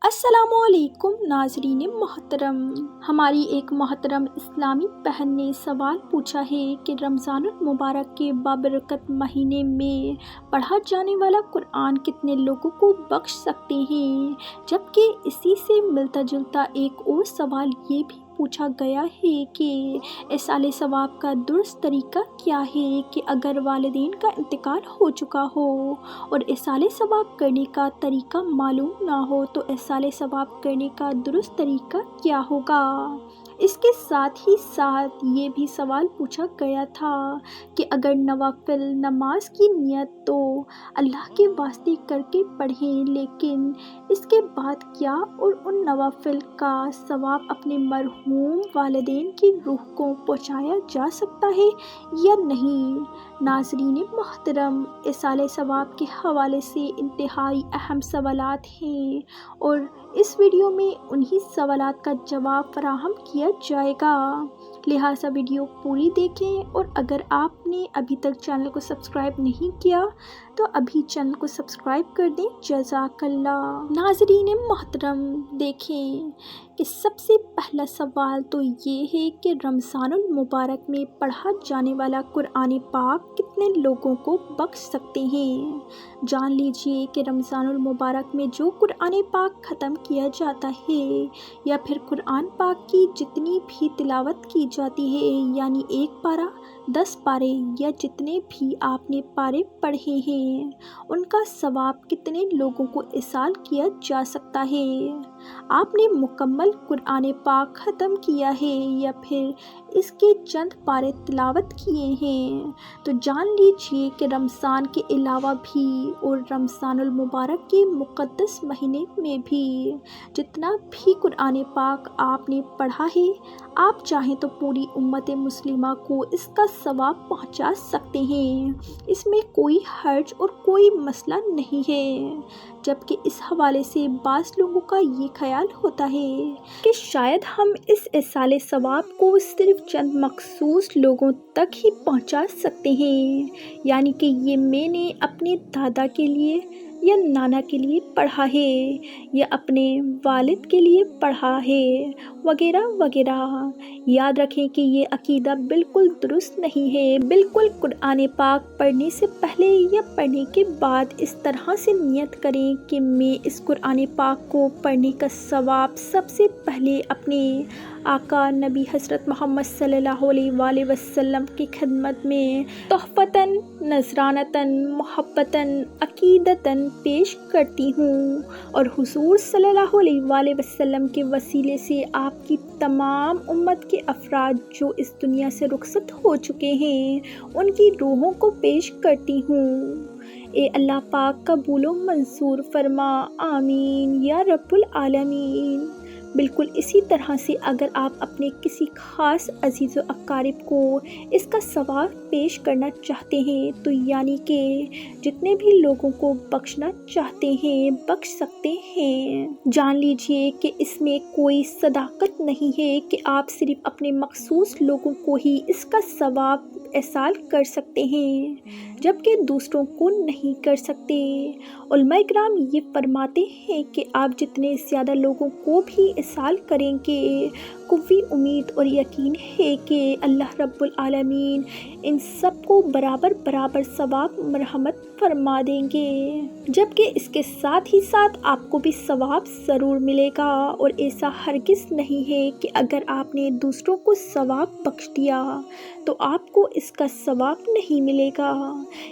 السلام علیکم ناظرین محترم، ہماری ایک محترم اسلامی بہن نے سوال پوچھا ہے کہ رمضان المبارک کے بابرکت مہینے میں پڑھا جانے والا قرآن کتنے لوگوں کو بخش سکتے ہیں، جبکہ اسی سے ملتا جلتا ایک اور سوال یہ بھی پوچھا گیا ہے کہ ایصال ثواب کا درست طریقہ کیا ہے کہ اگر والدین کا انتقال ہو چکا ہو اور ایصال ثواب کرنے کا طریقہ معلوم نہ ہو تو ایصال ثواب کرنے کا درست طریقہ کیا ہوگا۔ اس کے ساتھ ہی ساتھ یہ بھی سوال پوچھا گیا تھا کہ اگر نوافل نماز کی نیت تو اللہ کے واسطے کر کے پڑھیں، لیکن اس کے بعد کیا اور ان نوافل کا ثواب اپنے مرحوم والدین کی روح کو پہنچایا جا سکتا ہے یا نہیں؟ ناظرین محترم، ایصال ثواب کے حوالے سے انتہائی اہم سوالات ہیں اور اس ویڈیو میں انہی سوالات کا جواب فراہم کیا جائے گا، لہٰذا ویڈیو پوری دیکھیں، اور اگر آپ نے ابھی تک چینل کو سبسکرائب نہیں کیا تو ابھی چینل کو سبسکرائب کر دیں، جزاک اللہ۔ ناظرین محترم، دیکھیں کہ سب سے پہلا سوال تو یہ ہے کہ رمضان المبارک میں پڑھا جانے والا قرآن پاک کتنے لوگوں کو بخش سکتے ہیں۔ جان لیجئے کہ رمضان المبارک میں جو قرآن پاک ختم کیا جاتا ہے یا پھر قرآن پاک کی جتنی بھی تلاوت کی جاتی ہے، یعنی 1 پارہ 10 پارے یا جتنے بھی آپ نے پارے پڑھے ہیں، ان کا ثواب کتنے لوگوں کو ایصال کیا جا سکتا ہے۔ آپ نے مکمل قرآن پاک ختم کیا ہے یا پھر اس کے چند پارے تلاوت کیے ہیں تو جان لیجئے کہ رمضان کے علاوہ بھی اور رمضان المبارک کے مقدس مہینے میں بھی جتنا بھی قرآن پاک آپ نے پڑھا ہے، آپ چاہیں تو پوری امت مسلمہ کو اس کا ثواب پہنچا سکتے ہیں، اس میں کوئی حرج اور کوئی مسئلہ نہیں ہے۔ جبکہ اس حوالے سے بعض لوگوں کا یہ خیال ہوتا ہے کہ شاید ہم اس ایصال ثواب کو صرف چند مخصوص لوگوں تک ہی پہنچا سکتے ہیں، یعنی کہ یہ میں نے اپنے دادا کے لیے یا نانا کے لیے پڑھا ہے یا اپنے والد کے لیے پڑھا ہے وغیرہ وغیرہ۔ یاد رکھیں کہ یہ عقیدہ بالکل درست نہیں ہے۔ بالکل قرآن پاک پڑھنے سے پہلے یا پڑھنے کے بعد اس طرح سے نیت کریں کہ میں اس قرآن پاک کو پڑھنے کا ثواب سب سے پہلے اپنے آقا نبی حضرت محمد صلی اللہ علیہ وآلہ وسلم کی خدمت میں تحفتاً، نذرانتاً، محبتاً، عقیدتاً پیش کرتی ہوں، اور حضور صلی اللہ علیہ وآلہ وسلم کے وسیلے سے آپ کی تمام امت کے افراد جو اس دنیا سے رخصت ہو چکے ہیں، ان کی روحوں کو پیش کرتی ہوں۔ اے اللہ پاک قبول و منظور فرما، آمین یا رب العالمین۔ بالکل اسی طرح سے اگر آپ اپنے کسی خاص عزیز و اقارب کو اس کا ثواب پیش کرنا چاہتے ہیں تو یعنی کہ جتنے بھی لوگوں کو بخشنا چاہتے ہیں بخش سکتے ہیں۔ جان لیجئے کہ اس میں کوئی صداقت نہیں ہے کہ آپ صرف اپنے مخصوص لوگوں کو ہی اس کا ثواب ایصال کر سکتے ہیں جبکہ دوسروں کو نہیں کر سکتے۔ علماء کرام یہ فرماتے ہیں کہ آپ جتنے زیادہ لوگوں کو بھی ایصال کریں گے، قوی امید اور یقین ہے کہ اللہ رب العالمین ان سب کو برابر برابر ثواب مرحمت فرما دیں گے، جبکہ اس کے ساتھ ہی ساتھ آپ کو بھی ثواب ضرور ملے گا، اور ایسا ہرگز نہیں ہے کہ اگر آپ نے دوسروں کو ثواب بخش دیا تو آپ کو اس کا ثواب نہیں ملے گا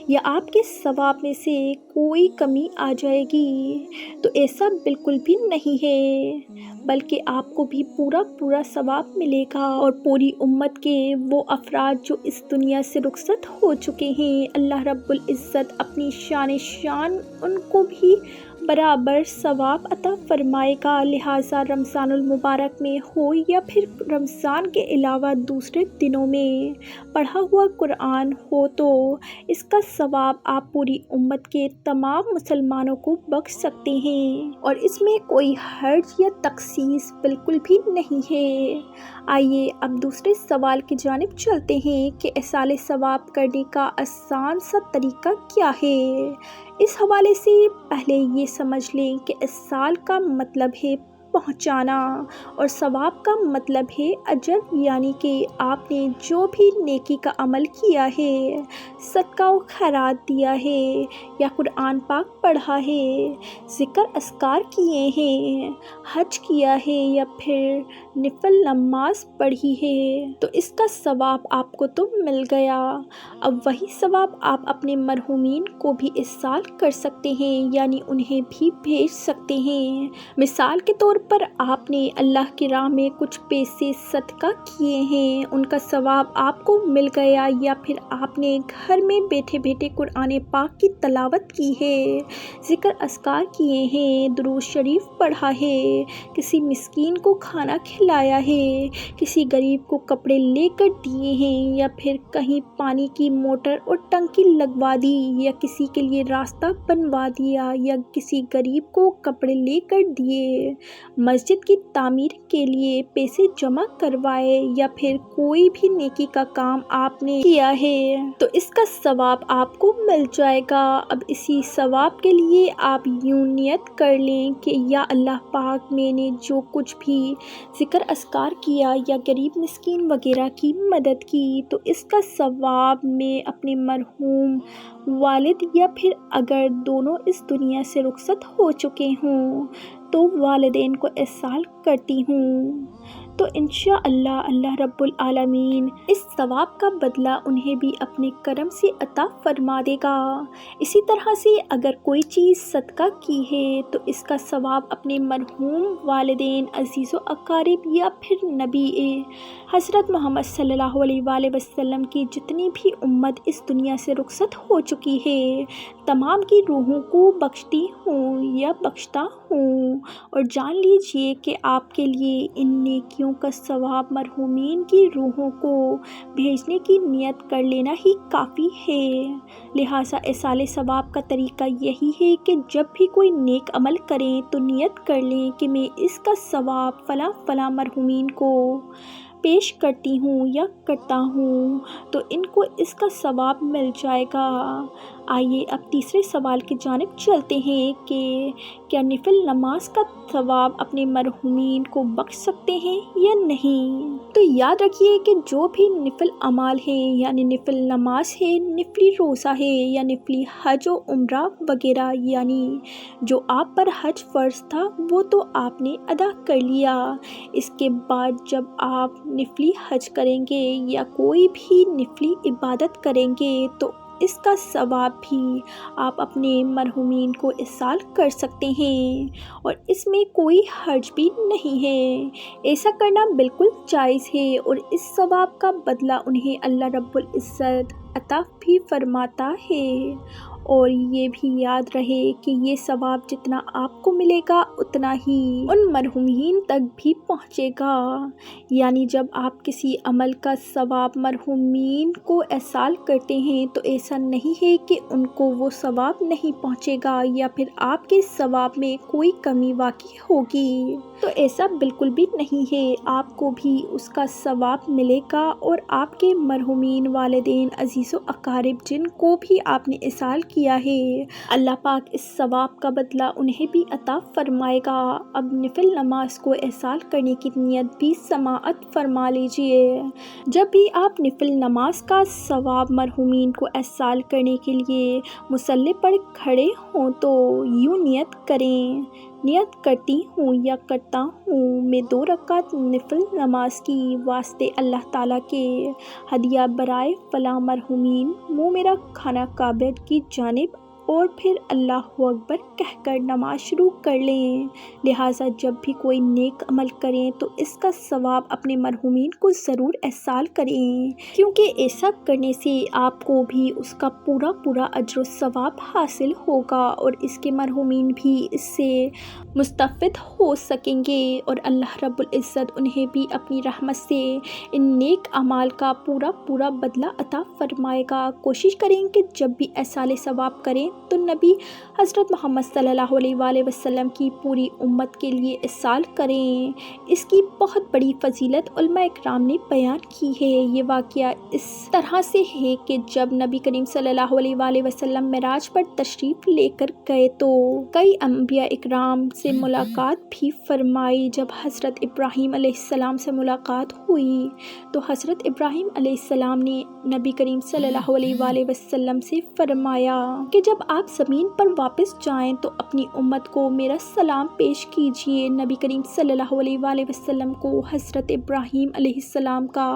یا آپ کے ثواب میں سے کوئی کمی آ جائے گی، تو ایسا بالکل بھی نہیں ہے، بلکہ آپ کو بھی پورا ثواب ملے گا، اور پوری امت کے وہ افراد جو اس دنیا سے رخصت ہو چکے ہیں، اللہ رب العزت اپنی شان ان کو بھی برابر ثواب عطا فرمائے گا۔ لہٰذا رمضان المبارک میں ہو یا پھر رمضان کے علاوہ دوسرے دنوں میں پڑھا ہوا قرآن ہو تو اس کا ثواب آپ پوری امت کے تمام مسلمانوں کو بخش سکتے ہیں، اور اس میں کوئی حرج یا تخصیص بالکل بھی نہیں ہے۔ آئیے اب دوسرے سوال کی جانب چلتے ہیں کہ ایصال ثواب کرنے کا آسان سا طریقہ کیا ہے۔ اس حوالے سے پہلے یہ سمجھ لیں کہ اصال کا مطلب ہے پہنچانا اور ثواب کا مطلب ہے اجر، یعنی کہ آپ نے جو بھی نیکی کا عمل کیا ہے، صدقہ و خیرات دیا ہے یا قرآن پاک پڑھا ہے، ذکر اذکار کیے ہیں، حج کیا ہے یا پھر نفل نماز پڑھی ہے، تو اس کا ثواب آپ کو تو مل گیا۔ اب وہی ثواب آپ اپنے مرحومین کو بھی ارسال کر سکتے ہیں، یعنی انہیں بھی بھیج سکتے ہیں۔ مثال کے طور پر آپ نے اللہ کی راہ میں کچھ پیسے صدقہ کیے ہیں، ان کا ثواب آپ کو مل گیا، یا پھر آپ نے گھر میں بیٹھے بیٹھے قرآن پاک کی تلاوت کی ہے، ذکر اذکار کیے ہیں، درود شریف پڑھا ہے، کسی مسکین کو کھانا کھلایا ہے، کسی غریب کو کپڑے لے کر دیے ہیں، یا پھر کہیں پانی کی موٹر اور ٹنکی لگوا دی، یا کسی کے لیے راستہ بنوا دیا، یا کسی غریب کو کپڑے لے کر دیے، مسجد کی تعمیر کے لیے پیسے جمع کروائے، یا پھر کوئی بھی نیکی کا کام آپ نے کیا ہے، تو اس کا ثواب آپ کو مل جائے گا۔ اب اسی ثواب کے لیے آپ یوں نیت کر لیں کہ یا اللہ پاک، میں نے جو کچھ بھی ذکر اذکار کیا یا غریب مسکین وغیرہ کی مدد کی، تو اس کا ثواب میں اپنے مرحوم والد یا پھر اگر دونوں اس دنیا سے رخصت ہو چکے ہوں تو والدین کو ارسال کرتی ہوں، تو انشاءاللہ اللہ رب العالمین اس ثواب کا بدلہ انہیں بھی اپنے کرم سے عطا فرما دے گا۔ اسی طرح سے اگر کوئی چیز صدقہ کی ہے تو اس کا ثواب اپنے مرحوم والدین، عزیز و اقارب یا پھر نبی حضرت محمد صلی اللہ علیہ وآلہ وسلم کی جتنی بھی امت اس دنیا سے رخصت ہو چکی ہے، تمام کی روحوں کو بخشتی ہوں یا بخشتا ہوں، اور جان لیجئے کہ آپ کے لیے ان نیکیوں کا ثواب مرحومین کی روحوں کو بھیجنے کی نیت کر لینا ہی کافی ہے۔ لہٰذا ایصال ثواب کا طریقہ یہی ہے کہ جب بھی کوئی نیک عمل کریں تو نیت کر لیں کہ میں اس کا ثواب فلاں فلاں مرحومین کو پیش کرتی ہوں یا کرتا ہوں، تو ان کو اس کا ثواب مل جائے گا۔ آئیے اب تیسرے سوال کی جانب چلتے ہیں کہ کیا نفل نماز کا ثواب اپنے مرحومین کو بخش سکتے ہیں یا نہیں؟ تو یاد رکھیے کہ جو بھی نفل اعمال ہیں، یعنی نفل نماز ہے، نفلی روزہ ہے یا نفلی حج و عمرہ وغیرہ، یعنی جو آپ پر حج فرض تھا وہ تو آپ نے ادا کر لیا، اس کے بعد جب آپ نفلی حج کریں گے یا کوئی بھی نفلی عبادت کریں گے تو اس کا ثواب بھی آپ اپنے مرحومین کو ارسال کر سکتے ہیں، اور اس میں کوئی حرج بھی نہیں ہے، ایسا کرنا بالکل جائز ہے، اور اس ثواب کا بدلہ انہیں اللہ رب العزت عطا بھی فرماتا ہے۔ اور یہ بھی یاد رہے کہ یہ ثواب جتنا آپ کو ملے گا اتنا ہی ان مرحومین تک بھی پہنچے گا، یعنی جب آپ کسی عمل کا ثواب مرحومین کو ارسال کرتے ہیں تو ایسا نہیں ہے کہ ان کو وہ ثواب نہیں پہنچے گا یا پھر آپ کے ثواب میں کوئی کمی واقع ہوگی، تو ایسا بالکل بھی نہیں ہے، آپ کو بھی اس کا ثواب ملے گا، اور آپ کے مرحومین والدین، عزیز و اقارب جن کو بھی آپ نے ارسال کیا ہے، اللہ پاک اس ثواب کا بدلہ انہیں بھی عطا فرمائے گا۔ اب نفل نماز کو ارسال کرنے کی نیت بھی سماعت فرما لیجئے۔ جب بھی آپ نفل نماز کا ثواب مرحومین کو ارسال کرنے کے لیے مصلی پر کھڑے ہوں تو یوں نیت کریں، نیت کرتی ہوں یا کرتا ہوں میں 2 رکعت نفل نماز کی واسطے اللہ تعالیٰ کے ہدیہ برائے فلاں مرحومین، منہ میرا کھانا کعبہ کی جانب، اور پھر اللہ اکبر کہہ کر نماز شروع کر لیں۔ لہٰذا جب بھی کوئی نیک عمل کریں تو اس کا ثواب اپنے مرحومین کو ضرور ارسال کریں، کیونکہ ایسا کرنے سے آپ کو بھی اس کا پورا پورا اجر و ثواب حاصل ہوگا، اور اس کے مرحومین بھی اس سے مستفید ہو سکیں گے، اور اللہ رب العزت انہیں بھی اپنی رحمت سے ان نیک اعمال کا پورا پورا بدلہ عطا فرمائے گا۔ کوشش کریں کہ جب بھی ارسال ثواب کریں تو نبی حضرت محمد صلی اللہ علیہ وآلہ وسلم کی پوری امت کے لیے اصال کریں۔ اس کی بہت بڑی فضیلت علماء اکرام نے بیان کی ہے۔ یہ واقعہ اس طرح سے ہے کہ جب نبی کریم صلی اللہ علیہ وآلہ وسلم معراج پر تشریف لے کر گئے تو کئی انبیاء اکرام سے ملاقات بھی فرمائی۔ جب حضرت ابراہیم علیہ السلام سے ملاقات ہوئی تو حضرت ابراہیم علیہ السلام نے نبی کریم صلی اللہ علیہ وآلہ وسلم سے فرمایا کہ جب آپ زمین پر واپس جائیں تو اپنی امت کو میرا سلام پیش کیجیے۔ نبی کریم صلی اللہ علیہ وآلہ وسلم کو حضرت ابراہیم علیہ السلام کا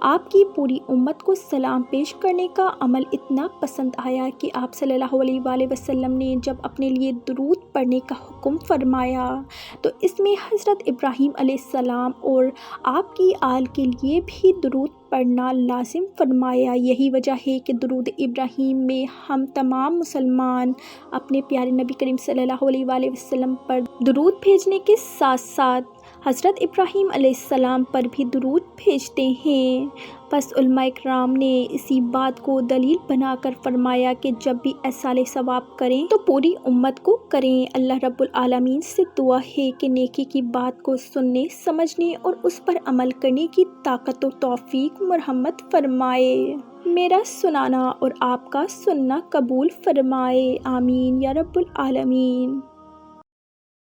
آپ کی پوری امت کو سلام پیش کرنے کا عمل اتنا پسند آیا کہ آپ صلی اللہ علیہ وآلہ وسلم نے جب اپنے لیے درود پڑھنے کا حکم فرمایا تو اس میں حضرت ابراہیم علیہ السلام اور آپ کی آل کے لیے بھی درود پڑھنا لازم فرمایا۔ یہی وجہ ہے کہ درود ابراہیم میں ہم تمام مسلمان اپنے پیارے نبی کریم صلی اللہ علیہ وآلہ وسلم پر درود بھیجنے کے ساتھ ساتھ حضرت ابراہیم علیہ السلام پر بھی درود بھیجتے ہیں۔ پس علماء اکرام نے اسی بات کو دلیل بنا کر فرمایا کہ جب بھی ایصال ثواب کریں تو پوری امت کو کریں۔ اللہ رب العالمین سے دعا ہے کہ نیکی کی بات کو سننے، سمجھنے اور اس پر عمل کرنے کی طاقت و توفیق مرحمت فرمائے۔ میرا سنانا اور آپ کا سننا قبول فرمائے، آمین یا رب العالمین۔